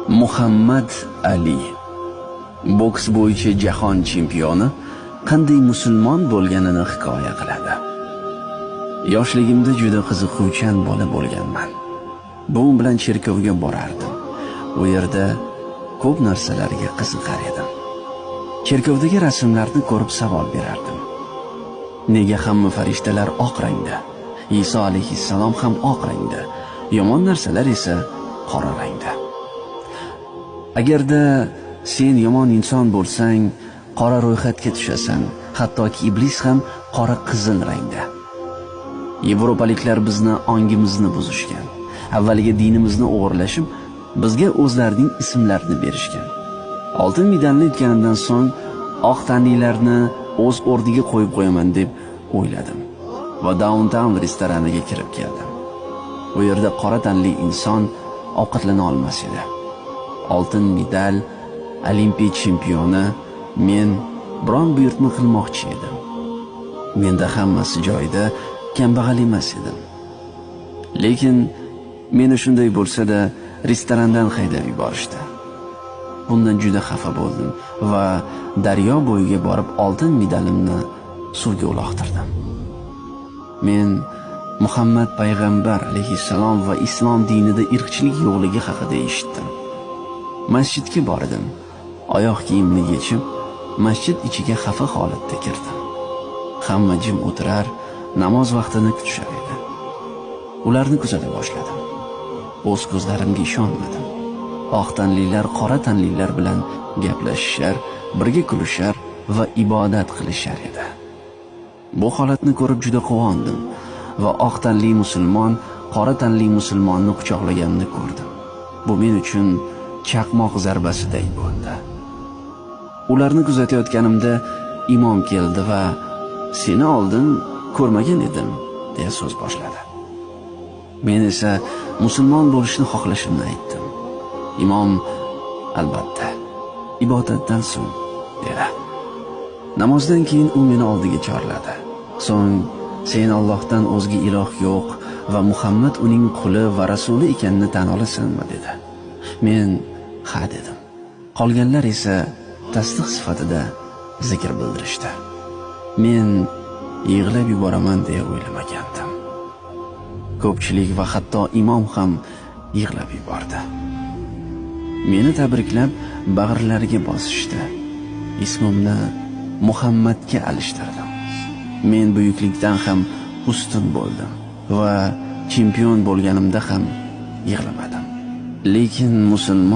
Muhammad Ali, boks bo'yicha jahon chempioni, qanday musulmon bo'lganini hikoya qiladi. Yoshligimda juda qiziquvchan bola bo'lganman. Bu bilan cherkovga borardim. U yerda ko'p narsalarga qiziqar edim. Cherkovdagi rasmlarni ko'rib savol berardim. Nega hamma farishtalar oq rangda? Iso alayhissalom ham oq rangda, yomon narsalar esa qora rangda. Agarda sen yomon inson bo'lsang, qora ro'yxatga tushasan, hattoki iblis ham qora qizil rangda. Yevropaliklar bizni ongimizni buzishgan. Avvaliga dinimizni o'g'irlashib, bizga o'zlarining ismlarini berishgan. Oltin medalni yutganimdan so'ng oq tanlilarni o'z o'rniga qo'yib qo'yaman deb o'yladim va Downtown restoraniga kirib keldim. U yerda qora tanli inson ovqatlana olmas edi. Oltin medal, olimpiya chempioni, men biron buyurtma qilmoqchi edim. Menda hammasi joyida, kambag'al emas edim. Lekin meni shunday bo'lsa-da, restorandan haydab yuborishdi. Bundan juda xafa bo'ldim va daryo bo'yiga borib oltin medalimni suvga uloqtirdim. Men Muhammad payg'ambar alayhissalom va islom dinida irqchilik yo'qligi haqida eshitdim. Masjidga bordim. Oyoq kiyimni yechib, masjid ichiga xafa holatda kirdim. Hamma jim o'tirar, namoz vaqtini kutishar edi. Ularni kuzata boshladim. O'z ko'zlarimga ishonmadim. Oq tanlilar qora tanlilar bilan gaplashishar, birga kulishar va ibodat qilishar edi. Bu holatni ko'rib juda quvondim va oq tanli musulmon qora tanli musulmonni quchoqlaganini ko'rdim. Bu men uchun chaqmoq zarbasiday bo'ldi. Ularni kuzatayotganimda imom keldi va "Seni oldin ko'rmagan edim" deya so'z boshladi. Men esa musulmon bo'lishni xohlashimni aytdim. Imom albatta ibodatdan so'ng dedi. Namozdan keyin u meni oldiga chorladi. So'ng "Sen Allohdan o'zga iloh yo'q va Muhammad uning quli va rasuli ekanini tan olasanmi?" dedi. Men "Ha" dedim. Qolganlar esa tasdiq sifatida zikr bildirishdi. Men yig'lab yuboraman deya o'ylamagandim. Ko'pchilik va hatto imom ham yig'lab yubordi. Meni tabriklab bag'rlariga bosishdi. Ismimni Muhammadga alishtirdim. Men buyuklikdan ham ustun bo'ldim va chempion bo'lganimda ham yig'lamadim. Lekin musulmon